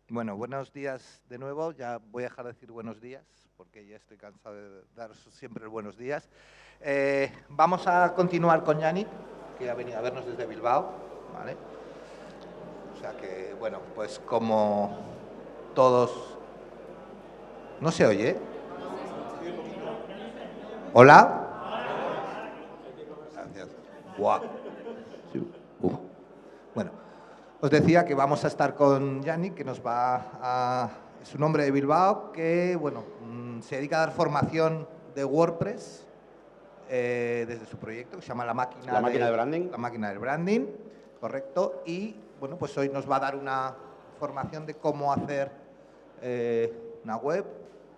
Bueno, buenos días de nuevo. Ya voy a dejar de decir buenos días, porque ya estoy cansado de dar siempre el buenos días. Vamos a continuar con Yannick, que ha venido a vernos desde Bilbao, ¿vale? O sea que, bueno, pues como todos... ¿No se oye? ¿Hola? Gracias. Buah. Sí. Bueno, os decía que vamos a estar con Yannick, que nos va a... Es un hombre de Bilbao que, bueno, se dedica a dar formación de WordPress desde su proyecto, que se llama La máquina de branding. La máquina del branding, correcto. Y, bueno, pues hoy nos va a dar una formación de cómo hacer una web,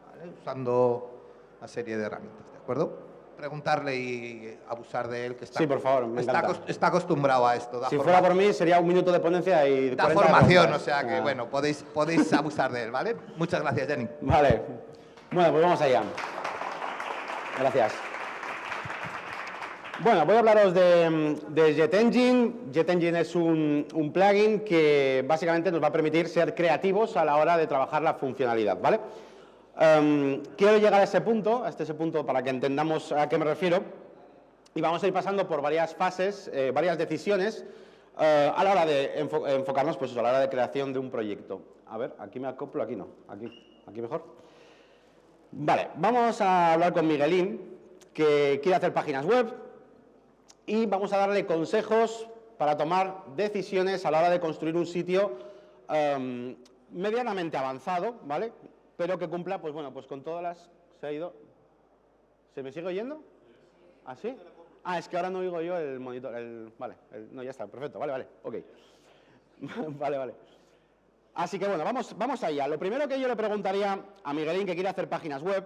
¿vale? Usando una serie de herramientas, ¿de acuerdo? Preguntarle y abusar de él, que está, Sí, por favor, me encanta. está acostumbrado a esto. Si fuera por mí, sería 1 minuto de ponencia y Da 40 formación, preguntas. o sea que, bueno, podéis abusar de él, ¿vale? Muchas gracias, Jenny. Vale. Bueno, pues vamos allá. Gracias. Bueno, voy a hablaros de JetEngine. JetEngine es un plugin que básicamente nos va a permitir ser creativos a la hora de trabajar la funcionalidad, ¿vale? Quiero llegar a ese punto para que entendamos a qué me refiero, y vamos a ir pasando por varias fases, varias decisiones a la hora de enfocarnos, pues eso, a la hora de creación de un proyecto. A ver, aquí me acoplo, aquí no, aquí mejor. Vale, vamos a hablar con Miguelín, que quiere hacer páginas web, y vamos a darle consejos para tomar decisiones a la hora de construir un sitio medianamente avanzado, ¿vale? Pero que cumpla, pues bueno, pues con todas las... ¿Se ha ido? ¿Se me sigue oyendo? ¿Ah, sí? Ah, es que ahora no oigo yo el monitor. Vale, no, ya está, perfecto, vale, ok. Vale. Así que bueno, vamos allá. Lo primero que yo le preguntaría a Miguelín, que quiere hacer páginas web,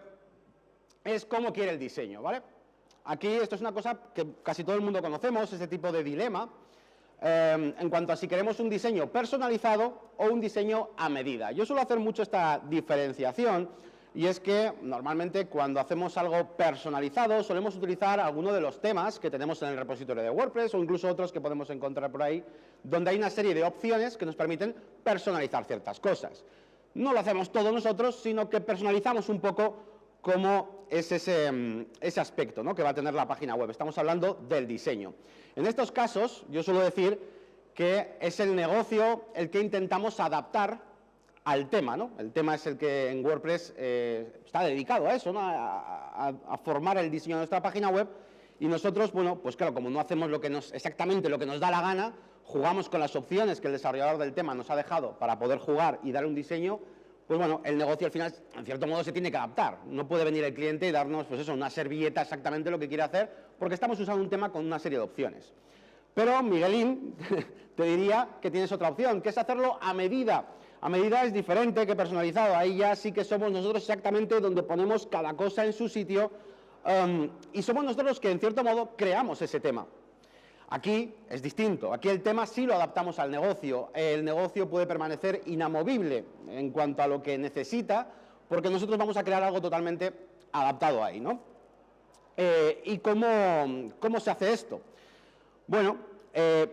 es cómo quiere el diseño, ¿vale? Aquí esto es una cosa que casi todo el mundo conocemos, este tipo de dilema, en cuanto a si queremos un diseño personalizado o un diseño a medida. Yo suelo hacer mucho esta diferenciación, y es que normalmente cuando hacemos algo personalizado solemos utilizar alguno de los temas que tenemos en el repositorio de WordPress o incluso otros que podemos encontrar por ahí, donde hay una serie de opciones que nos permiten personalizar ciertas cosas. No lo hacemos todos nosotros, sino que personalizamos un poco cómo es ese aspecto, ¿no?, que va a tener la página web. Estamos hablando del diseño. En estos casos, yo suelo decir que es el negocio el que intentamos adaptar al tema, ¿no? El tema es el que en WordPress está dedicado a eso, ¿no?, a formar el diseño de nuestra página web, y nosotros, bueno, pues claro, como no hacemos exactamente lo que nos da la gana, jugamos con las opciones que el desarrollador del tema nos ha dejado para poder jugar y dar un diseño. Pues bueno, el negocio al final, en cierto modo, se tiene que adaptar. No puede venir el cliente y darnos, pues eso, una servilleta exactamente lo que quiere hacer, porque estamos usando un tema con una serie de opciones. Pero, Miguelín, te diría que tienes otra opción, que es hacerlo a medida. A medida es diferente que personalizado. Ahí ya sí que somos nosotros exactamente donde ponemos cada cosa en su sitio, y somos nosotros los que, en cierto modo, creamos ese tema. Aquí es distinto, aquí el tema sí lo adaptamos al negocio, el negocio puede permanecer inamovible en cuanto a lo que necesita, porque nosotros vamos a crear algo totalmente adaptado ahí, ¿no? ¿Y cómo se hace esto? Bueno,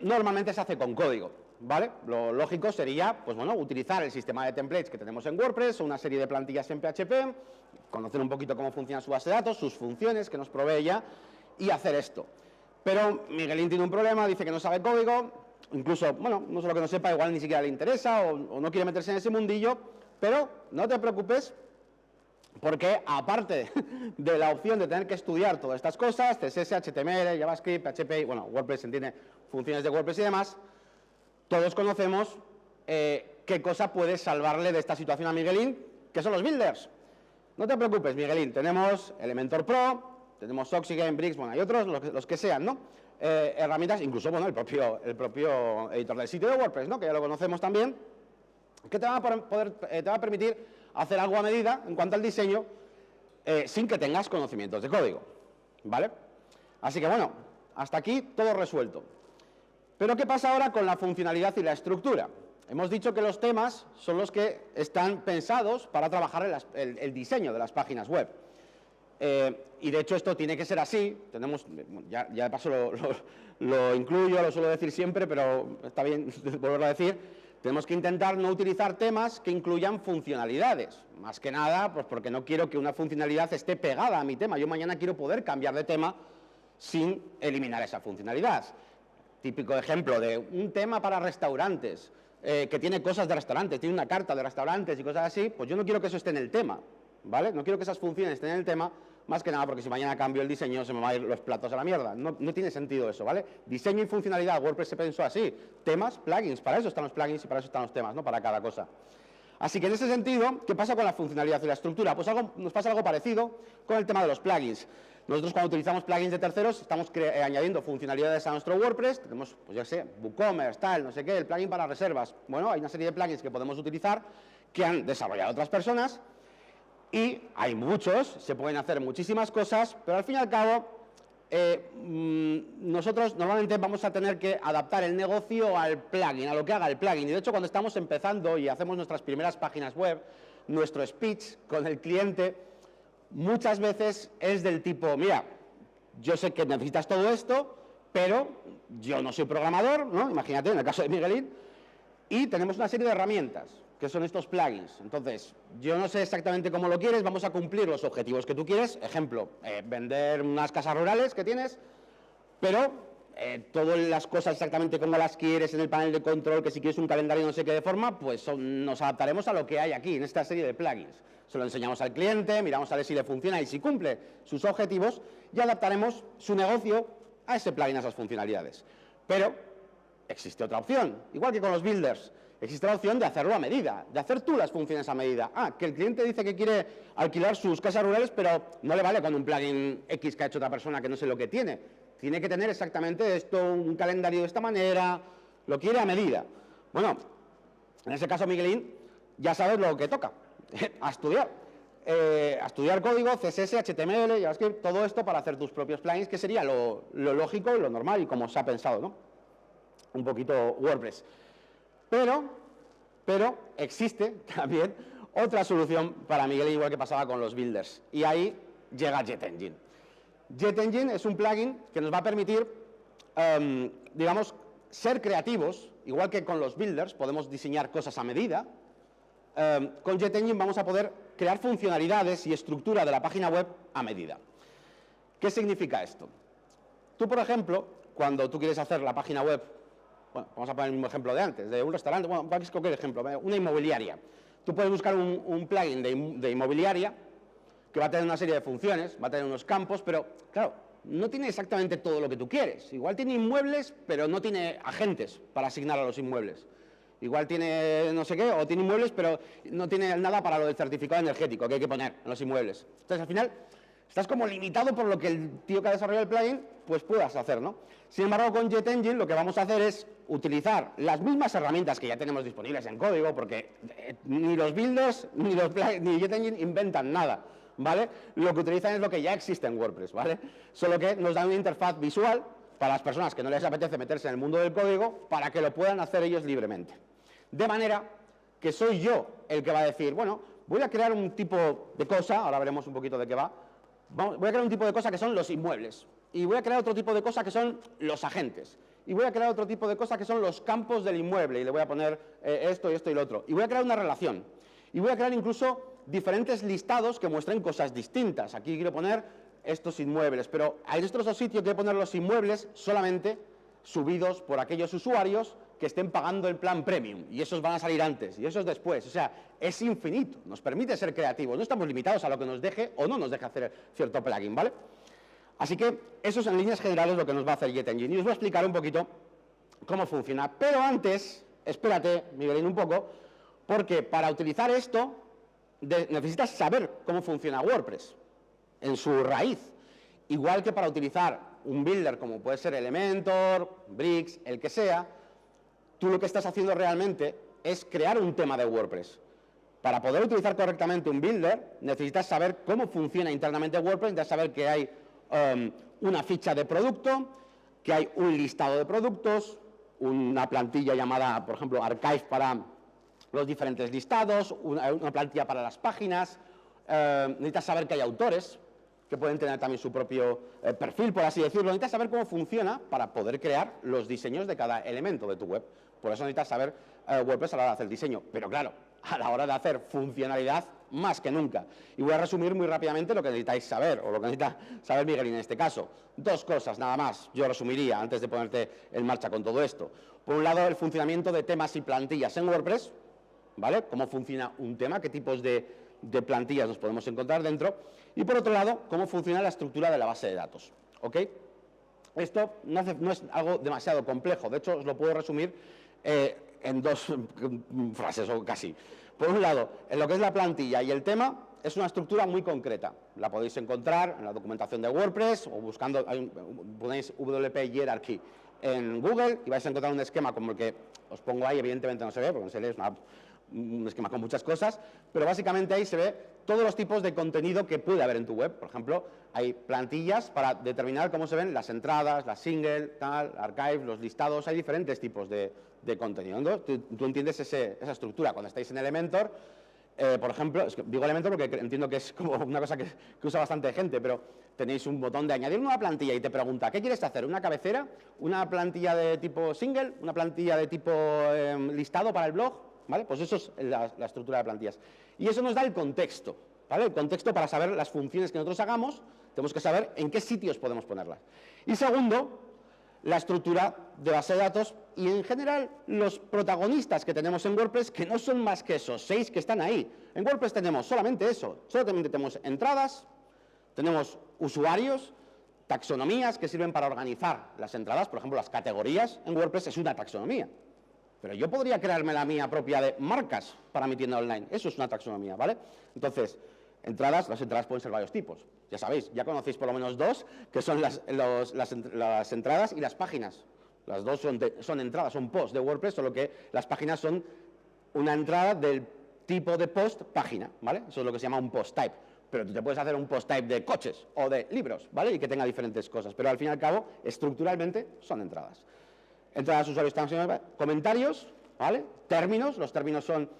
normalmente se hace con código, ¿vale? Lo lógico sería, pues bueno, utilizar el sistema de templates que tenemos en WordPress o una serie de plantillas en PHP, conocer un poquito cómo funciona su base de datos, sus funciones que nos provee ya, y hacer esto. Pero Miguelín tiene un problema, dice que no sabe código, incluso, bueno, no solo que no sepa, igual ni siquiera le interesa o no quiere meterse en ese mundillo, pero no te preocupes, porque aparte de la opción de tener que estudiar todas estas cosas, CSS, HTML, JavaScript, PHP, bueno, WordPress entiende funciones de WordPress y demás, todos conocemos qué cosa puede salvarle de esta situación a Miguelín, que son los builders. No te preocupes, Miguelín, tenemos Elementor Pro, tenemos Oxygen, Bricks, bueno, hay otros, los que sean, ¿no? Herramientas, incluso, bueno, el propio editor del sitio de WordPress, ¿no?, que ya lo conocemos también, que te va a permitir hacer algo a medida en cuanto al diseño, sin que tengas conocimientos de código, ¿vale? Así que, bueno, hasta aquí todo resuelto. Pero, ¿qué pasa ahora con la funcionalidad y la estructura? Hemos dicho que los temas son los que están pensados para trabajar el diseño de las páginas web. Y de hecho esto tiene que ser así, ya de paso lo incluyo, lo suelo decir siempre, pero está bien volverlo a decir, Tenemos que intentar no utilizar temas que incluyan funcionalidades. Más que nada, pues porque no quiero que una funcionalidad esté pegada a mi tema. Yo mañana quiero poder cambiar de tema sin eliminar esa funcionalidad. Típico ejemplo de un tema para restaurantes, que tiene cosas de restaurantes, tiene una carta de restaurantes y cosas así, pues yo no quiero que eso esté en el tema, ¿vale? No quiero que esas funciones estén en el tema, más que nada porque si mañana cambio el diseño se me van a ir los platos a la mierda. No tiene sentido eso, ¿vale? Diseño y funcionalidad, WordPress se pensó así. Temas, plugins, para eso están los plugins y para eso están los temas, ¿no? Para cada cosa. Así que en ese sentido, ¿qué pasa con la funcionalidad y la estructura? Pues nos pasa algo parecido con el tema de los plugins. Nosotros cuando utilizamos plugins de terceros estamos añadiendo funcionalidades a nuestro WordPress, tenemos, pues ya sé, WooCommerce, tal, no sé qué, el plugin para reservas. Bueno, hay una serie de plugins que podemos utilizar que han desarrollado otras personas y hay muchos, se pueden hacer muchísimas cosas, pero al fin y al cabo nosotros normalmente vamos a tener que adaptar el negocio al plugin, a lo que haga el plugin. Y de hecho cuando estamos empezando y hacemos nuestras primeras páginas web, nuestro speech con el cliente muchas veces es del tipo, mira, yo sé que necesitas todo esto, pero yo no soy programador, ¿no? Imagínate, en el caso de Miguelín, y tenemos una serie de herramientas, que son estos plugins. Entonces, yo no sé exactamente cómo lo quieres, vamos a cumplir los objetivos que tú quieres. Ejemplo, vender unas casas rurales que tienes, pero todas las cosas exactamente como las quieres en el panel de control, que si quieres un calendario no sé qué de forma, pues nos adaptaremos a lo que hay aquí, en esta serie de plugins. Se lo enseñamos al cliente, miramos a ver si le funciona y si cumple sus objetivos, y adaptaremos su negocio a ese plugin, a esas funcionalidades. Pero existe otra opción, igual que con los builders. Existe la opción de hacerlo a medida, de hacer tú las funciones a medida. Que el cliente dice que quiere alquilar sus casas rurales, pero no le vale con un plugin X que ha hecho otra persona que no sé lo que tiene. Tiene que tener exactamente esto, un calendario de esta manera, lo quiere a medida. Bueno, en ese caso, Miguelín, ya sabes lo que toca, a estudiar. A estudiar código, CSS, HTML, JavaScript, todo esto para hacer tus propios plugins, que sería lo lógico, lo normal y como se ha pensado, ¿no? Un poquito WordPress. Pero existe también otra solución para Miguel, igual que pasaba con los builders, y ahí llega JetEngine. JetEngine es un plugin que nos va a permitir, digamos, ser creativos, igual que con los builders podemos diseñar cosas a medida. Con JetEngine vamos a poder crear funcionalidades y estructura de la página web a medida. ¿Qué significa esto? Tú, por ejemplo, cuando tú quieres hacer la página web, bueno, vamos a poner el mismo ejemplo de antes, de un restaurante, bueno, cualquier ejemplo, una inmobiliaria. Tú puedes buscar un plugin de inmobiliaria que va a tener una serie de funciones, va a tener unos campos, pero, claro, no tiene exactamente todo lo que tú quieres. Igual tiene inmuebles, pero no tiene agentes para asignar a los inmuebles. Igual tiene no sé qué, o tiene inmuebles, pero no tiene nada para lo del certificado energético que hay que poner en los inmuebles. Entonces, al final, estás como limitado por lo que el tío que ha desarrollado el plugin, pues puedas hacer, ¿no? Sin embargo, con JetEngine lo que vamos a hacer es utilizar las mismas herramientas que ya tenemos disponibles en código, porque ni los builders ni JetEngine inventan nada, ¿vale? Lo que utilizan es lo que ya existe en WordPress, ¿vale? Solo que nos dan una interfaz visual para las personas que no les apetece meterse en el mundo del código, para que lo puedan hacer ellos libremente. De manera que soy yo el que va a decir, bueno, voy a crear un tipo de cosa, ahora veremos un poquito de qué va, voy a crear un tipo de cosa que son los inmuebles, y voy a crear otro tipo de cosa que son los agentes, y voy a crear otro tipo de cosa que son los campos del inmueble, y le voy a poner esto y esto y lo otro, y voy a crear una relación, y voy a crear incluso diferentes listados que muestren cosas distintas. Aquí quiero poner estos inmuebles, pero en estos otros sitios quiero poner los inmuebles solamente subidos por aquellos usuarios que estén pagando el plan premium, y esos van a salir antes, y esos después. O sea, es infinito, nos permite ser creativos, no estamos limitados a lo que nos deje o no nos deje hacer cierto plugin, ¿vale? Así que eso es en líneas generales lo que nos va a hacer JetEngine, y os voy a explicar un poquito cómo funciona. Pero antes, espérate, Miguelín, un poco, porque para utilizar esto necesitas saber cómo funciona WordPress en su raíz, igual que para utilizar un builder como puede ser Elementor, Bricks, el que sea. Tú lo que estás haciendo realmente es crear un tema de WordPress. Para poder utilizar correctamente un builder, necesitas saber cómo funciona internamente WordPress, necesitas saber que hay una ficha de producto, que hay un listado de productos, una plantilla llamada, por ejemplo, Archive para los diferentes listados, una plantilla para las páginas, necesitas saber que hay autores, que pueden tener también su propio perfil, por así decirlo. Necesitas saber cómo funciona para poder crear los diseños de cada elemento de tu web. Por eso necesitas saber WordPress a la hora de hacer diseño. Pero claro, a la hora de hacer funcionalidad, más que nunca. Y voy a resumir muy rápidamente lo que necesitáis saber, o lo que necesita saber Miguel en este caso. Dos cosas nada más, yo resumiría antes de ponerte en marcha con todo esto. Por un lado, el funcionamiento de temas y plantillas en WordPress, ¿vale? Cómo funciona un tema, qué tipos de plantillas nos podemos encontrar dentro. Y por otro lado, cómo funciona la estructura de la base de datos, ¿ok? Esto no es algo demasiado complejo, de hecho os lo puedo resumir en dos frases o casi. Por un lado, en lo que es la plantilla y el tema, es una estructura muy concreta. La podéis encontrar en la documentación de WordPress o buscando, ponéis WP Hierarchy en Google y vais a encontrar un esquema como el que os pongo ahí. Evidentemente no se ve porque no se lee, es un esquema con muchas cosas, pero básicamente ahí se ve todos los tipos de contenido que puede haber en tu web. Por ejemplo, hay plantillas para determinar cómo se ven las entradas, las single, tal, archive, los listados. Hay diferentes tipos de contenido, ¿no? Tú entiendes esa estructura. Cuando estáis en Elementor, por ejemplo, digo Elementor porque entiendo que es como una cosa que usa bastante gente, pero tenéis un botón de añadir una plantilla y te pregunta, ¿qué quieres hacer? ¿Una cabecera? ¿Una plantilla de tipo single? ¿Una plantilla de tipo listado para el blog? ¿Vale? Pues eso es la estructura de plantillas. Y eso nos da el contexto, ¿vale? El contexto para saber las funciones que nosotros hagamos, tenemos que saber en qué sitios podemos ponerlas. Y segundo, la estructura de base de datos y en general los protagonistas que tenemos en WordPress, que no son más que esos 6 que están ahí. En WordPress tenemos solamente eso, solamente tenemos entradas, tenemos usuarios, taxonomías que sirven para organizar las entradas, por ejemplo las categorías en WordPress es una taxonomía. Pero yo podría crearme la mía propia de marcas para mi tienda online. Eso es una taxonomía, ¿vale? Entonces, las entradas pueden ser varios tipos. Ya sabéis, ya conocéis por lo menos dos, que son las entradas y las páginas. Las dos son entradas, son posts de WordPress, solo que las páginas son una entrada del tipo de post página, ¿vale? Eso es lo que se llama un post type. Pero tú te puedes hacer un post type de coches o de libros, ¿vale? Y que tenga diferentes cosas. Pero al fin y al cabo, estructuralmente, son entradas. Entradas, usuarios, comentarios, ¿vale? Términos, los términos son,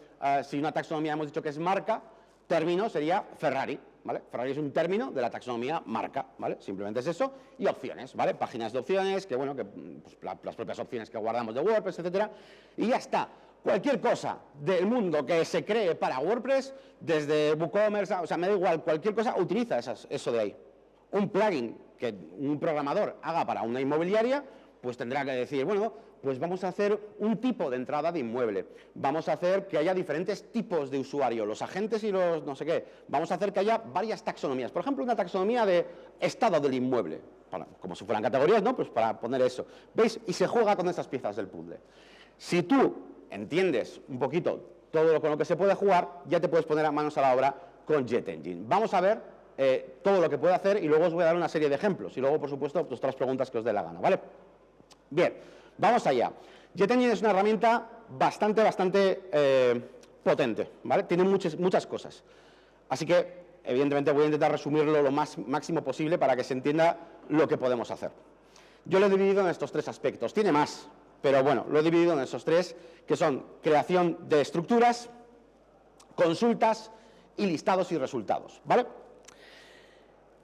si una taxonomía hemos dicho que es marca, término sería Ferrari, ¿vale? Ferrari es un término de la taxonomía marca, ¿vale? Simplemente es eso, y opciones, ¿vale? Páginas de opciones, que bueno, pues, las propias opciones que guardamos de WordPress, etcétera, y ya está. Cualquier cosa del mundo que se cree para WordPress, desde WooCommerce, o sea, me da igual, cualquier cosa, utiliza eso de ahí. Un plugin que un programador haga para una inmobiliaria, pues tendrá que decir, bueno, pues vamos a hacer un tipo de entrada de inmueble, vamos a hacer que haya diferentes tipos de usuario, los agentes y los no sé qué, vamos a hacer que haya varias taxonomías, por ejemplo, una taxonomía de estado del inmueble, como si fueran categorías, ¿no? Pues para poner eso, ¿veis? Y se juega con esas piezas del puzzle. Si tú entiendes un poquito todo con lo que se puede jugar, ya te puedes poner a manos a la obra con JetEngine. Vamos a ver todo lo que puede hacer y luego os voy a dar una serie de ejemplos y luego, por supuesto, otras preguntas que os dé la gana, ¿vale? Bien, vamos allá. JetEngine es una herramienta bastante potente, ¿vale? Tiene muchas cosas. Así que, evidentemente, voy a intentar resumirlo lo máximo posible para que se entienda lo que podemos hacer. Yo lo he dividido en estos 3 aspectos. Tiene más, pero bueno, lo he dividido en esos 3, que son creación de estructuras, consultas y listados y resultados, ¿vale?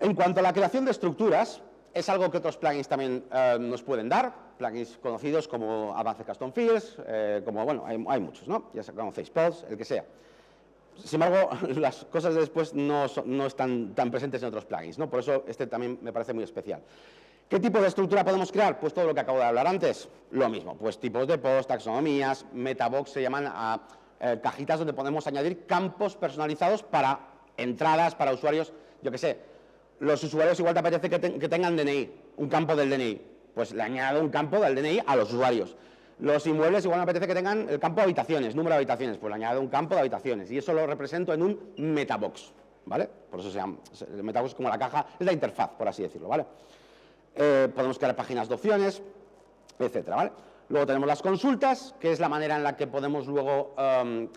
En cuanto a la creación de estructuras, es algo que otros plugins también nos pueden dar, plugins conocidos como Advanced Custom Fields, como, bueno, hay muchos, ¿no? Ya conocéis, Pods, el que sea. Sin embargo, las cosas de después no están tan presentes en otros plugins, ¿no? Por eso este también me parece muy especial. ¿Qué tipo de estructura podemos crear? Pues todo lo que acabo de hablar antes, lo mismo, pues tipos de post, taxonomías, metabox se llaman cajitas donde podemos añadir campos personalizados para entradas, para usuarios, yo qué sé. Los usuarios igual te apetece que tengan DNI, un campo del DNI, pues le añado un campo del DNI a los usuarios. Los inmuebles igual me apetece que tengan el campo de habitaciones, número de habitaciones, pues le añado un campo de habitaciones y eso lo represento en un metabox, ¿vale? Por eso se llama, el metabox es como la caja, es la interfaz, por así decirlo, ¿vale? Podemos crear páginas de opciones, etcétera, ¿vale? Luego tenemos las consultas, que es la manera en la que podemos luego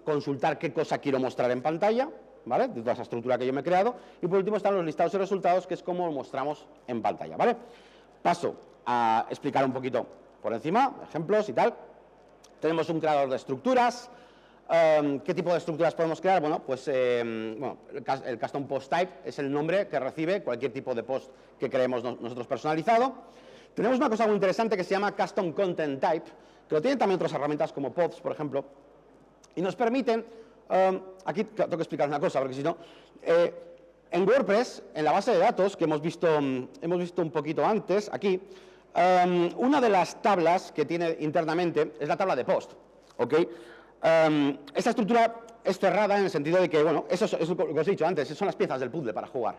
consultar qué cosa quiero mostrar en pantalla, ¿vale? De toda esa estructura que yo me he creado. Y por último están los listados y resultados, que es como lo mostramos en pantalla, ¿vale? Paso a explicar un poquito por encima, ejemplos y tal. Tenemos un creador de estructuras, ¿Qué tipo de estructuras podemos crear? Bueno, pues el custom post type es el nombre que recibe cualquier tipo de post que creemos nosotros personalizado. Tenemos una cosa muy interesante que se llama custom content type, que lo tienen también otras herramientas como pods, por ejemplo, y nos permiten, aquí tengo que explicar una cosa, porque si no, en WordPress, en la base de datos que hemos visto un poquito antes, aquí, una de las tablas que tiene internamente es la tabla de post, ¿ok? Esta estructura es cerrada en el sentido de que, bueno, eso es lo que os he dicho antes, son las piezas del puzzle para jugar.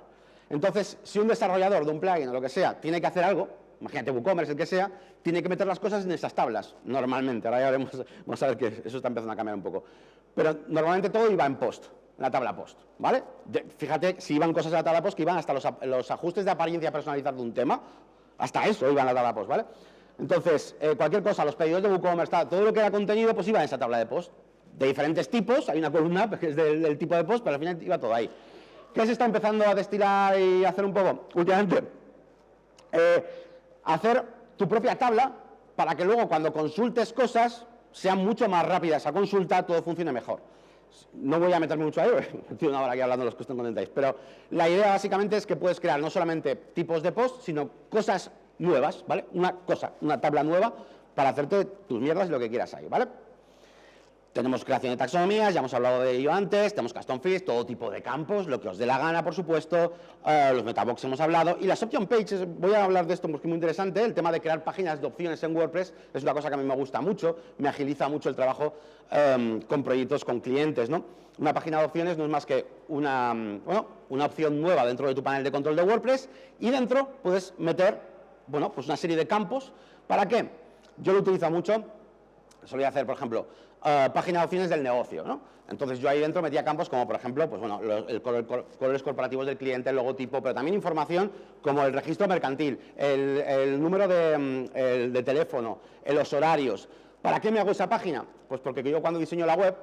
Entonces, si un desarrollador de un plugin o lo que sea tiene que hacer algo, imagínate WooCommerce, el que sea, tiene que meter las cosas en esas tablas, normalmente. Ahora ya vamos a ver que eso está empezando a cambiar un poco. Pero normalmente todo iba en post, en la tabla post, ¿vale? Fíjate, si iban cosas en la tabla post, que iban hasta los ajustes de apariencia personalizar de un tema, hasta eso iba en la tabla post, ¿vale? Entonces, cualquier cosa, los pedidos de WooCommerce, todo lo que era contenido, pues iba en esa tabla de post. De diferentes tipos, hay una columna que es del tipo de post, pero al final iba todo ahí. ¿Qué se está empezando a destilar y a hacer un poco? Últimamente, hacer tu propia tabla para que luego cuando consultes cosas sea mucho más rápida esa consulta, todo funcione mejor. No voy a meterme mucho ahí, estoy una hora aquí hablando de los custom content types, pero la idea básicamente es que puedes crear no solamente tipos de post, sino cosas nuevas, ¿vale? Una tabla nueva para hacerte tus mierdas y lo que quieras ahí, ¿vale? Tenemos creación de taxonomías, ya hemos hablado de ello antes, tenemos custom fields, todo tipo de campos, lo que os dé la gana, por supuesto, los metabox hemos hablado, y las option pages, voy a hablar de esto porque es muy interesante, el tema de crear páginas de opciones en WordPress es una cosa que a mí me gusta mucho, me agiliza mucho el trabajo con proyectos, con clientes, ¿no? Una página de opciones no es más que una opción nueva dentro de tu panel de control de WordPress, y dentro puedes meter, bueno, pues una serie de campos. ¿Para qué? Yo lo utilizo mucho, solía hacer, por ejemplo, página de opciones del negocio, ¿no? Entonces yo ahí dentro metía campos como, por ejemplo, pues bueno, colores corporativos del cliente, el logotipo, pero también información como el registro mercantil, el número de teléfono, los horarios. ¿Para qué me hago esa página? Pues porque yo cuando diseño la web,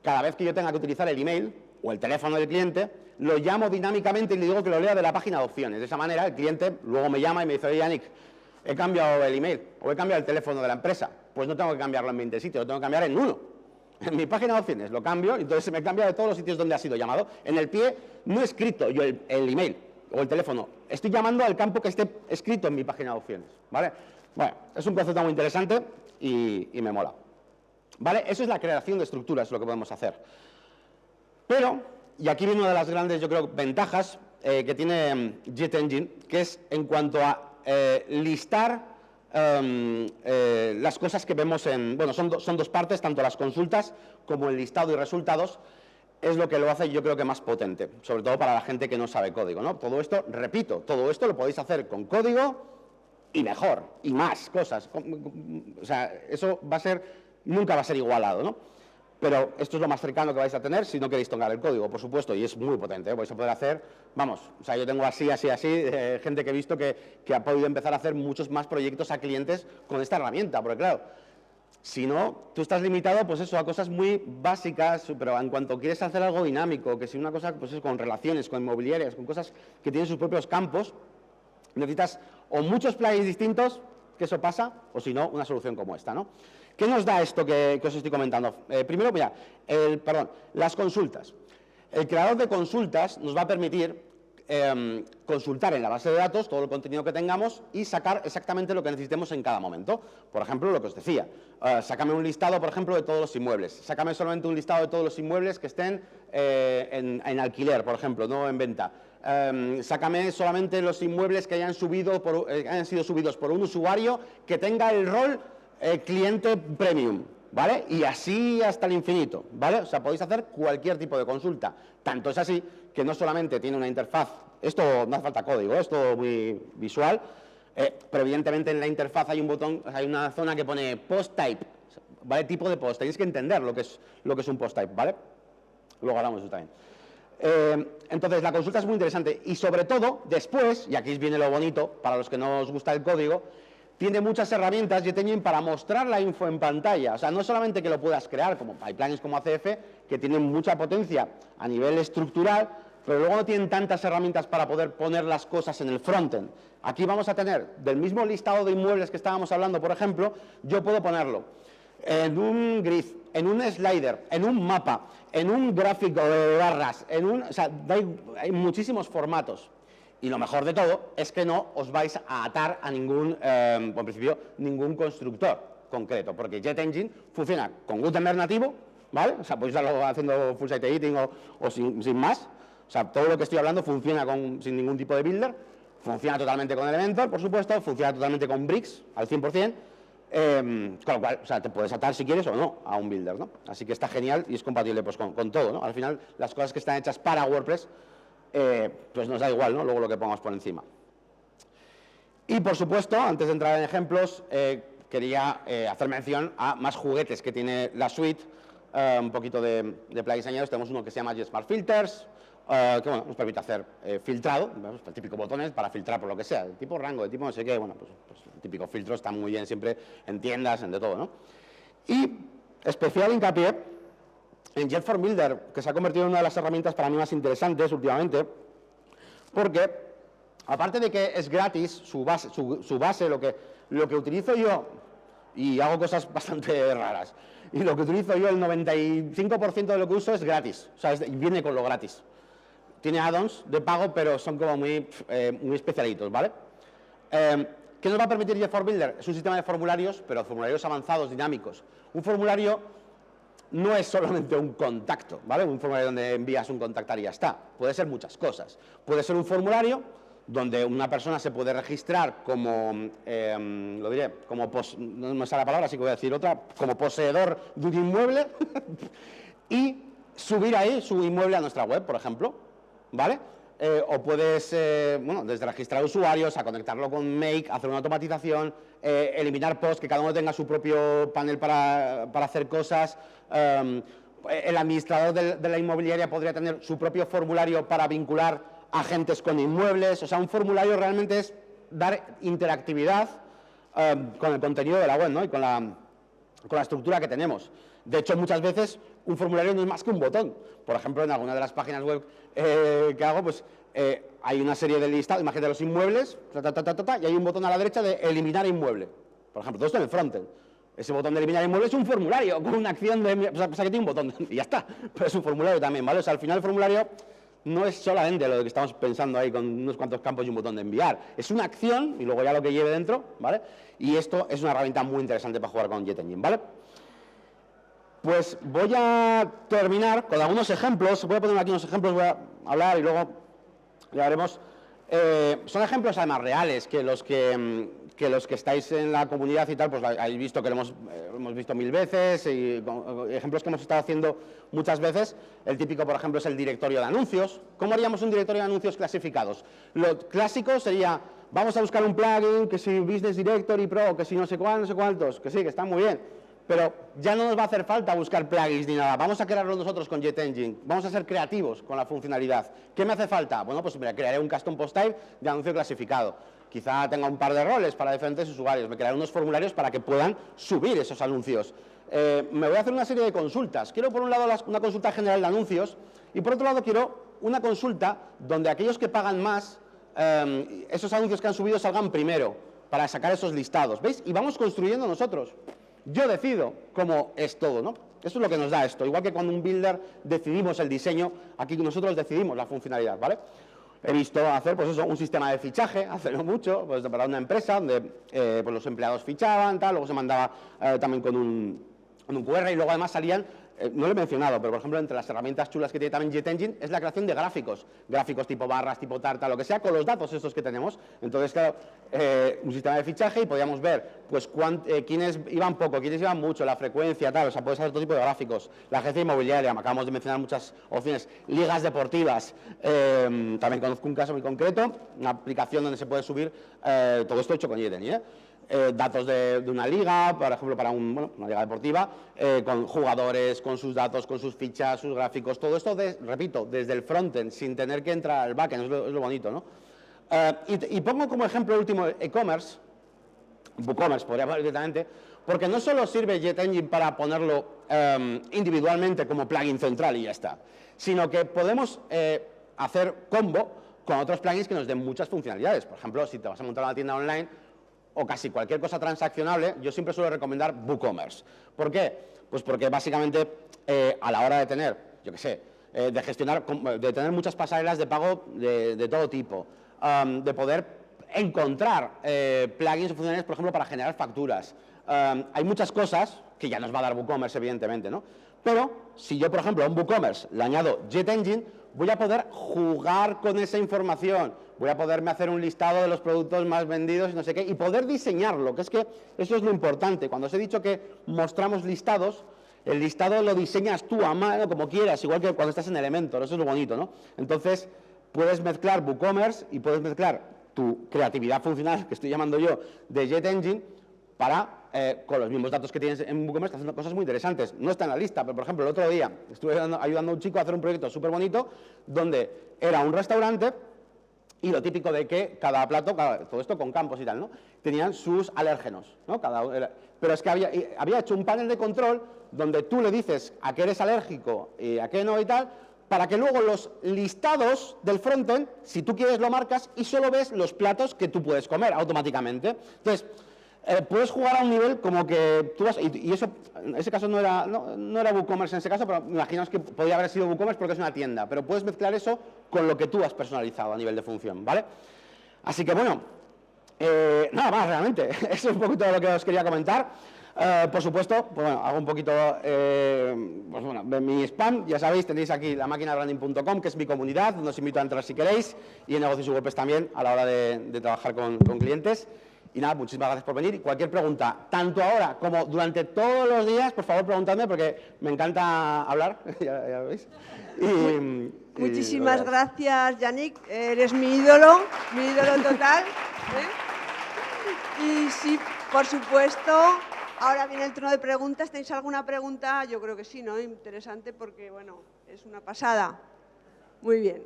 cada vez que yo tenga que utilizar el email o el teléfono del cliente, lo llamo dinámicamente y le digo que lo lea de la página de opciones. De esa manera el cliente luego me llama y me dice, oye, Yannick, he cambiado el email o he cambiado el teléfono de la empresa. Pues no tengo que cambiarlo en 20 sitios, lo tengo que cambiar en uno. En mi página de opciones lo cambio, entonces se me cambia de todos los sitios donde ha sido llamado. En el pie no he escrito yo el email o el teléfono, estoy llamando al campo que esté escrito en mi página de opciones, ¿vale? Bueno, es un concepto muy interesante y me mola. ¿Vale? Eso es la creación de estructuras, lo que podemos hacer. Pero, y aquí viene una de las grandes, yo creo, ventajas que tiene JetEngine, que es en cuanto a listar las cosas que vemos en... Bueno, son dos partes, tanto las consultas como el listado y resultados, es lo que lo hace yo creo que más potente, sobre todo para la gente que no sabe código, ¿no? Todo esto, repito, todo esto lo podéis hacer con código y mejor, y más cosas. O sea, eso va a ser, nunca va a ser igualado, ¿no? Pero esto es lo más cercano que vais a tener si no queréis tocar el código, por supuesto, y es muy potente, ¿eh? Vais a poder hacer, vamos, o sea, yo tengo así, gente que he visto que ha podido empezar a hacer muchos más proyectos a clientes con esta herramienta, porque claro, si no, tú estás limitado, pues eso, a cosas muy básicas, pero en cuanto quieres hacer algo dinámico, que si una cosa, pues es con relaciones, con inmobiliarias, con cosas que tienen sus propios campos, necesitas o muchos plugins distintos, que eso pasa, o si no, una solución como esta, ¿no? ¿Qué nos da esto que os estoy comentando? Primero, mira, las consultas. El creador de consultas nos va a permitir consultar en la base de datos todo el contenido que tengamos y sacar exactamente lo que necesitemos en cada momento. Por ejemplo, lo que os decía, sácame un listado, por ejemplo, de todos los inmuebles. Sácame solamente un listado de todos los inmuebles que estén en alquiler, por ejemplo, no en venta. Sácame solamente los inmuebles que hayan sido subidos por un usuario que tenga el rol cliente premium, ¿vale? Y así hasta el infinito, ¿vale? O sea, podéis hacer cualquier tipo de consulta. Tanto es así que no solamente tiene una interfaz, esto no hace falta código, es todo muy visual, pero evidentemente en la interfaz hay un botón, hay una zona que pone post type, ¿vale? Tipo de post, tenéis que entender lo que es un post type, ¿vale? Luego hablamos de eso también. Entonces, la consulta es muy interesante y sobre todo, después, y aquí viene lo bonito, para los que no os gusta el código, tiene muchas herramientas JetEngine para mostrar la info en pantalla. O sea, no solamente que lo puedas crear, como hay plugins como ACF, que tienen mucha potencia a nivel estructural, pero luego no tienen tantas herramientas para poder poner las cosas en el frontend. Aquí vamos a tener, del mismo listado de inmuebles que estábamos hablando, por ejemplo, yo puedo ponerlo en un grid, en un slider, en un mapa, en un gráfico de barras, o sea, hay muchísimos formatos. Y lo mejor de todo es que no os vais a atar a ningún, en principio, ningún constructor concreto, porque JetEngine funciona con Gutenberg nativo, ¿vale? O sea, podéis usarlo haciendo full site editing o sin más. O sea, todo lo que estoy hablando funciona sin ningún tipo de builder, funciona totalmente con Elementor, por supuesto, funciona totalmente con Bricks, al 100%, con lo cual, o sea, te puedes atar si quieres o no a un builder, ¿no? Así que está genial y es compatible pues, con todo, ¿no? Al final, las cosas que están hechas para WordPress, pues nos da igual, ¿no? Luego lo que pongamos por encima. Y, por supuesto, antes de entrar en ejemplos, quería hacer mención a más juguetes que tiene la suite, un poquito de plugins añadidos. Tenemos uno que se llama JetSmart Filters, que bueno, nos permite hacer filtrado, el típico botones para filtrar por lo que sea, de tipo rango, de tipo no sé qué, bueno, pues el típico filtro está muy bien siempre en tiendas, en de todo, ¿no? Y especial hincapié en JetFormBuilder, que se ha convertido en una de las herramientas para mí más interesantes últimamente, porque aparte de que es gratis, su base lo que utilizo yo, y hago cosas bastante raras, y lo que utilizo yo, el 95% de lo que uso es gratis, o sea, viene con lo gratis. Tiene add-ons de pago, pero son como muy especialitos, ¿vale? ¿Qué nos va a permitir JetFormBuilder? Es un sistema de formularios, pero formularios avanzados, dinámicos. Un formulario no es solamente un contacto, ¿vale? Un formulario donde envías un contactar y ya está. Puede ser muchas cosas. Puede ser un formulario donde una persona se puede registrar como, lo diré, como no me sale la palabra, así que voy a decir otra, como poseedor de un inmueble y subir ahí su inmueble a nuestra web, por ejemplo, ¿vale? O puedes, bueno, desde registrar usuarios a conectarlo con Make, hacer una automatización, eliminar posts, que cada uno tenga su propio panel para hacer cosas. El administrador de la inmobiliaria podría tener su propio formulario para vincular agentes con inmuebles. O sea, un formulario realmente es dar interactividad con el contenido de la web, ¿no? Y con la estructura que tenemos. De hecho, muchas veces un formulario no es más que un botón. Por ejemplo, en alguna de las páginas web que hago, pues hay una serie de listados, imagínate los inmuebles, y hay un botón a la derecha de eliminar inmueble. Por ejemplo, todo esto en el frontend. Ese botón de eliminar inmueble es un formulario con una acción de... O sea, que tiene un botón y ya está. Pero es un formulario también, ¿vale? O sea, al final el formulario no es solamente lo que estamos pensando ahí con unos cuantos campos y un botón de enviar. Es una acción y luego ya lo que lleve dentro, ¿vale? Y esto es una herramienta muy interesante para jugar con JetEngine, ¿vale? Pues voy a terminar con algunos ejemplos. Voy a poner aquí unos ejemplos, voy a hablar y luego ya veremos. Son ejemplos además reales, que los que estáis en la comunidad y tal, pues habéis visto que lo hemos visto 1000 veces, y ejemplos que hemos estado haciendo muchas veces. El típico, por ejemplo, es el directorio de anuncios. ¿Cómo haríamos un directorio de anuncios clasificados? Lo clásico sería, vamos a buscar un plugin, que si Business Directory Pro, que si no sé cuál, no sé cuántos, que sí, que está muy bien. Pero ya no nos va a hacer falta buscar plugins ni nada, vamos a crearlo nosotros con JetEngine, vamos a ser creativos con la funcionalidad. ¿Qué me hace falta? Bueno, pues me crearé un custom post type de anuncio clasificado. Quizá tenga un par de roles para diferentes usuarios, me crearé unos formularios para que puedan subir esos anuncios. Me voy a hacer una serie de consultas. Quiero por un lado una consulta general de anuncios y por otro lado quiero una consulta donde aquellos que pagan más, esos anuncios que han subido salgan primero para sacar esos listados. ¿Veis? Y vamos construyendo nosotros. Yo decido cómo es todo, ¿no? Eso es lo que nos da esto. Igual que cuando un builder decidimos el diseño, aquí nosotros decidimos la funcionalidad, ¿vale? He visto hacer, pues eso, un sistema de fichaje, hacerlo mucho, pues para una empresa donde pues los empleados fichaban, tal, luego se mandaba también con un QR y luego además salían, no lo he mencionado, pero por ejemplo entre las herramientas chulas que tiene también JetEngine es la creación de gráficos tipo barras, tipo tarta, lo que sea, con los datos estos que tenemos. Entonces, claro, un sistema de fichaje y podíamos ver pues quiénes iban poco, quiénes iban mucho, la frecuencia, tal, o sea, puedes hacer todo tipo de gráficos. La agencia inmobiliaria, acabamos de mencionar muchas opciones, ligas deportivas, también conozco un caso muy concreto, una aplicación donde se puede subir, todo esto hecho con JetEngine, datos de una liga, por ejemplo, para una liga deportiva, con jugadores, con sus datos, con sus fichas, sus gráficos, todo esto, repito, desde el frontend, sin tener que entrar al backend, es lo bonito, ¿no? Y pongo como ejemplo último e-commerce, WooCommerce podría poner directamente, porque no solo sirve JetEngine para ponerlo individualmente como plugin central y ya está, sino que podemos hacer combo con otros plugins que nos den muchas funcionalidades. Por ejemplo, si te vas a montar una tienda online, o casi cualquier cosa transaccionable, yo siempre suelo recomendar WooCommerce. ¿Por qué? Pues porque básicamente a la hora de tener, yo qué sé, de gestionar, de tener muchas pasarelas de pago de todo tipo, de poder encontrar plugins o funcionalidades, por ejemplo, para generar facturas. Hay muchas cosas que ya nos va a dar WooCommerce, evidentemente, ¿no? Pero si yo, por ejemplo, a un WooCommerce le añado JetEngine, voy a poder jugar con esa información, voy a poderme hacer un listado de los productos más vendidos y no sé qué, y poder diseñarlo, que es que eso es lo importante. Cuando os he dicho que mostramos listados, el listado lo diseñas tú a mano, como quieras, igual que cuando estás en Elementor, eso es lo bonito, ¿no? Entonces, puedes mezclar WooCommerce y puedes mezclar tu creatividad funcional, que estoy llamando yo, de JetEngine, para, con los mismos datos que tienes en WooCommerce, haciendo cosas muy interesantes. No está en la lista, pero por ejemplo, el otro día estuve ayudando a un chico a hacer un proyecto súper bonito, donde era un restaurante y lo típico de que cada plato, todo esto con campos y tal, ¿no? Tenían sus alérgenos, ¿no? Pero es que había hecho un panel de control donde tú le dices a qué eres alérgico y a qué no y tal, para que luego los listados del frontend, si tú quieres lo marcas y solo ves los platos que tú puedes comer automáticamente. Entonces, puedes jugar a un nivel como que tú vas, y eso, en ese caso no era WooCommerce en ese caso, pero me imagino que podría haber sido WooCommerce porque es una tienda, pero puedes mezclar eso con lo que tú has personalizado a nivel de función, ¿vale? Así que bueno, nada más realmente, eso es un poquito de lo que os quería comentar. Por supuesto, pues bueno, hago un poquito, pues bueno, mi spam, ya sabéis, tenéis aquí la maquinabranding.com, que es mi comunidad, donde os invito a entrar si queréis, y en Negocios y WordPress también, a la hora de trabajar con clientes. Y nada, muchísimas gracias por venir. Y cualquier pregunta, tanto ahora como durante todos los días, por favor preguntadme, porque me encanta hablar, ya lo veis. Muchísimas gracias, Yannick, eres mi ídolo total. Y sí, por supuesto, ahora viene el turno de preguntas. ¿Tenéis alguna pregunta? Yo creo que sí, ¿no? Interesante porque, bueno, es una pasada. Muy bien.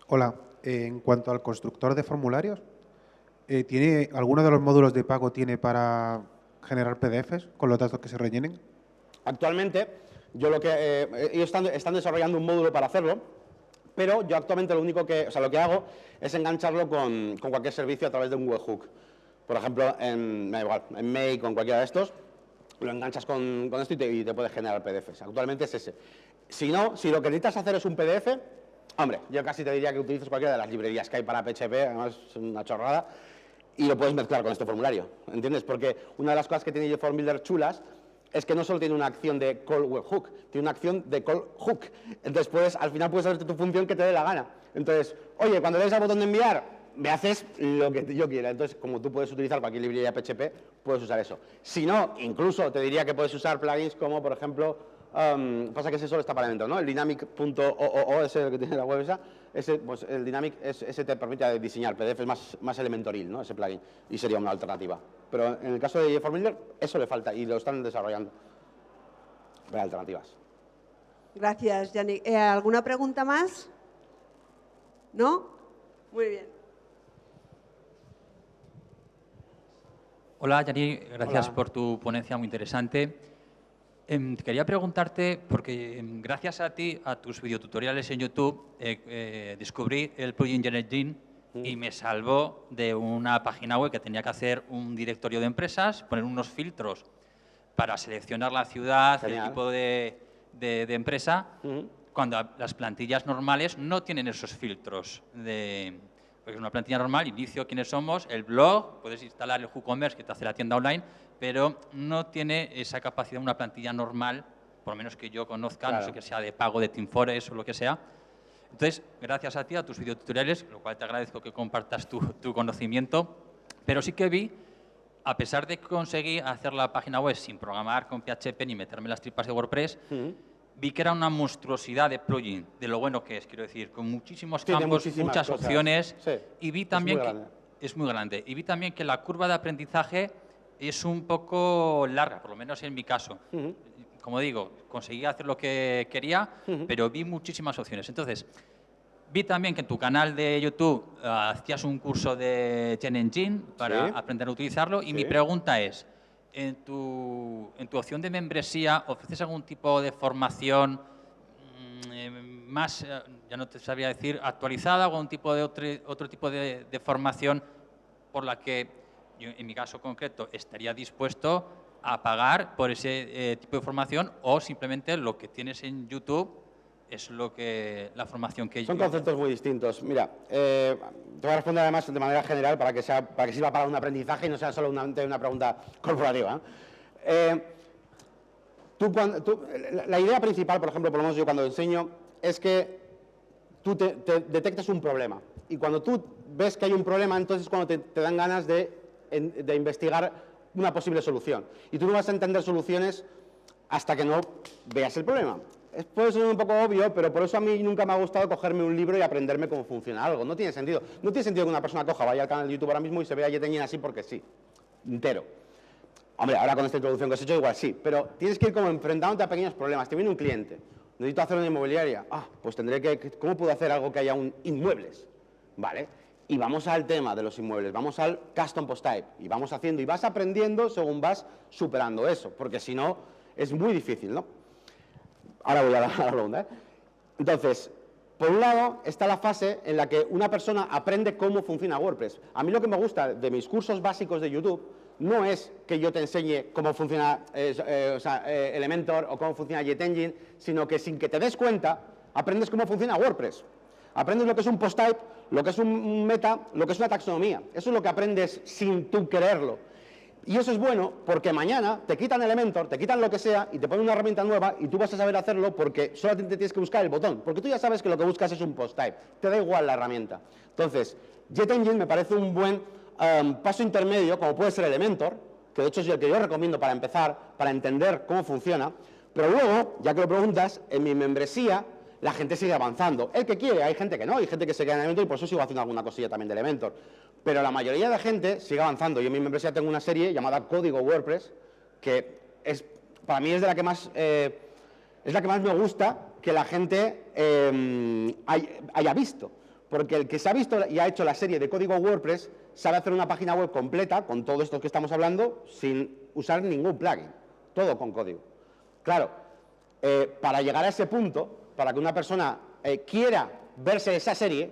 Hola, en cuanto al constructor de formularios, ¿tiene alguno de los módulos de pago tiene para generar PDFs con los datos que se rellenen? Actualmente, ellos están desarrollando un módulo para hacerlo, pero yo actualmente lo que hago es engancharlo con cualquier servicio a través de un webhook. Por ejemplo, en Make, con cualquiera de estos, lo enganchas con esto y te puede generar PDFs. Actualmente es ese. Si no, si lo que necesitas hacer es un PDF, hombre, yo casi te diría que utilices cualquiera de las librerías que hay para PHP, además es una chorrada, y lo puedes mezclar con este formulario, ¿entiendes? Porque una de las cosas que tiene JFormBuilder chulas es que no solo tiene una acción de call webhook, tiene una acción de call hook. Entonces, al final puedes hacer tu función que te dé la gana. Entonces, oye, cuando le des al botón de enviar, me haces lo que yo quiera. Entonces, como tú puedes utilizar cualquier librería PHP, puedes usar eso. Si no, incluso te diría que puedes usar plugins como, por ejemplo, pasa que ese solo está para dentro, ¿no? El dynamic.oo, ese que tiene la web pues el Dynamic ese te permite diseñar PDFs más elementoril, ¿no? Ese plugin, y sería una alternativa. Pero en el caso de JFormBuilder, eso le falta y lo están desarrollando. Hay alternativas. Gracias, Yannick. ¿Alguna pregunta más? ¿No? Muy bien. Hola, Yannick. Gracias por tu ponencia muy interesante. Quería preguntarte, porque gracias a ti, a tus videotutoriales en YouTube, descubrí el plugin JetEngine y me salvó de una página web que tenía que hacer un directorio de empresas, poner unos filtros para seleccionar la ciudad, Genial. el tipo de empresa, cuando las plantillas normales no tienen esos filtros. Porque es una plantilla normal, inicio, quiénes somos, el blog, puedes instalar el WooCommerce que te hace la tienda online, pero no tiene esa capacidad una plantilla normal, por lo menos que yo conozca, Claro. no sé que sea de pago de TeamForest o lo que sea. Entonces, gracias a ti, a tus videotutoriales, lo cual te agradezco que compartas tu conocimiento, pero sí que vi, a pesar de que conseguí hacer la página web sin programar con PHP ni meterme las tripas de WordPress, vi que era una monstruosidad de plugin, de lo bueno que es, quiero decir, con muchísimos Tiene campos, muchísimas muchas cosas. opciones, Sí, y vi también muy que grande. es muy grande. Y vi también que la curva de aprendizaje es un poco larga, por lo menos en mi caso. Como digo, conseguí hacer lo que quería, pero vi muchísimas opciones. Entonces, vi también que en tu canal de YouTube hacías un curso de JetEngine para Sí. aprender a utilizarlo. Y mi pregunta es, ¿en tu opción de membresía ofreces algún tipo de formación más, ya no te sabría decir, actualizada, o algún tipo de otro tipo de formación por la que yo, en mi caso concreto, estaría dispuesto a pagar por ese tipo de formación, o simplemente lo que tienes en YouTube es la formación que Son conceptos muy distintos. Mira, te voy a responder además de manera general para que sirva para un aprendizaje y no sea solo una pregunta corporativa. La idea principal, por ejemplo, por lo menos yo cuando enseño, es que tú te detectas un problema. Y cuando tú ves que hay un problema, entonces es cuando te dan ganas de investigar una posible solución. Y tú no vas a entender soluciones hasta que no veas el problema. Puede ser un poco obvio, pero por eso a mí nunca me ha gustado cogerme un libro y aprenderme cómo funciona algo. No tiene sentido. No tiene sentido que una persona coja, vaya al canal de YouTube ahora mismo y se vea Jet Engine así porque sí, entero. Hombre, ahora con esta introducción que os he hecho igual sí, pero tienes que ir como enfrentándote a pequeños problemas. Te viene un cliente, necesito hacer una inmobiliaria. Pues tendré que... ¿Cómo puedo hacer algo que haya inmuebles? Vale. Y vamos al tema de los inmuebles, vamos al custom post type y vamos haciendo y vas aprendiendo según vas superando eso, porque si no es muy difícil, ¿no? Ahora voy a la pregunta, Entonces, por un lado está la fase en la que una persona aprende cómo funciona WordPress. A mí lo que me gusta de mis cursos básicos de YouTube no es que yo te enseñe cómo funciona Elementor o cómo funciona Jet Engine, sino que sin que te des cuenta aprendes cómo funciona WordPress. Aprendes lo que es un post type, lo que es un meta, lo que es una taxonomía. Eso es lo que aprendes sin tú quererlo. Y eso es bueno porque mañana te quitan Elementor, te quitan lo que sea y te ponen una herramienta nueva y tú vas a saber hacerlo porque solamente tienes que buscar el botón. Porque tú ya sabes que lo que buscas es un post type. Te da igual la herramienta. Entonces, Jet Engine me parece un buen paso intermedio, como puede ser Elementor, que de hecho es el que yo recomiendo para empezar, para entender cómo funciona. Pero luego, ya que lo preguntas, en mi membresía la gente sigue avanzando. El que quiere, hay gente que no, hay gente que se queda en Elementor y por eso sigo haciendo alguna cosilla también de Elementor. Pero la mayoría de la gente sigue avanzando. Yo en mi membresía tengo una serie llamada Código WordPress, que para mí es de la que más, es la que más me gusta que la gente haya visto. Porque el que se ha visto y ha hecho la serie de Código WordPress sabe hacer una página web completa con todo esto que estamos hablando sin usar ningún plugin. Todo con código. Claro, para llegar a ese punto, para que una persona quiera verse esa serie,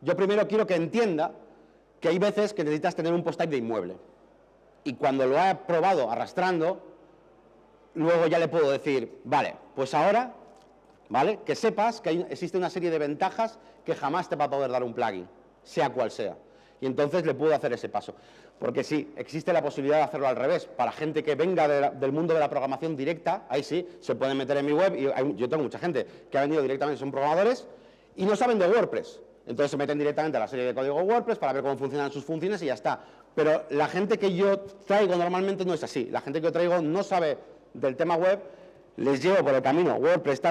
yo primero quiero que entienda que hay veces que necesitas tener un post type de inmueble. Y cuando lo ha probado arrastrando, luego ya le puedo decir, vale, pues ahora, ¿vale? Que sepas que existe una serie de ventajas que jamás te va a poder dar un plugin, sea cual sea. Y entonces le puedo hacer ese paso. Porque sí, existe la posibilidad de hacerlo al revés. Para gente que venga del mundo de la programación directa, ahí sí, se pueden meter en mi web. Y yo tengo mucha gente que ha venido directamente, son programadores, y no saben de WordPress. Entonces se meten directamente a la serie de código WordPress para ver cómo funcionan sus funciones y ya está. Pero la gente que yo traigo normalmente no es así. La gente que yo traigo no sabe del tema web, les llevo por el camino WordPress,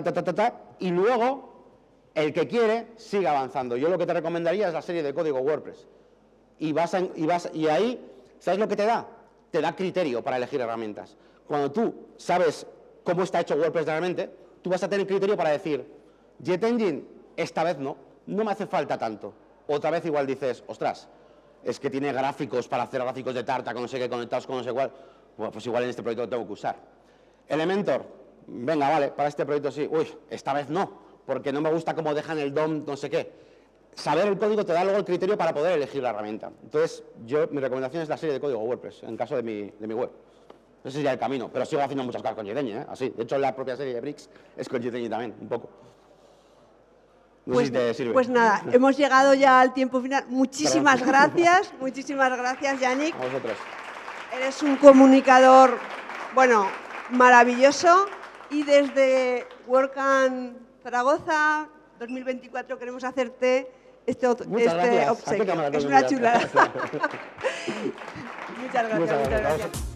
y luego el que quiere sigue avanzando. Yo lo que te recomendaría es la serie de código WordPress. Y ahí, ¿sabes lo que te da? Te da criterio para elegir herramientas. Cuando tú sabes cómo está hecho WordPress realmente, tú vas a tener criterio para decir, Jet Engine, esta vez no me hace falta tanto. Otra vez igual dices, ostras, es que tiene gráficos para hacer gráficos de tarta con no sé qué, conectados con no sé cuál. Bueno, pues igual en este proyecto lo tengo que usar. Elementor, venga, vale, para este proyecto sí. Uy, esta vez no, porque no me gusta cómo dejan el DOM, no sé qué. Saber el código te da luego el criterio para poder elegir la herramienta. Entonces, mi recomendación es la serie de código WordPress, en caso de mi web. Ese sería el camino, pero sigo haciendo muchas cosas con Jet Engine, así. De hecho, la propia serie de Bricks es con Jet Engine también, un poco. No sé si te sirve. Pues nada, hemos llegado ya al tiempo final. Muchísimas gracias, Yannick. A vosotros. Eres un comunicador, bueno, maravilloso. Y desde WordCamp Zaragoza 2024 queremos hacerte este obsequio. Es una chulada. Muchas gracias.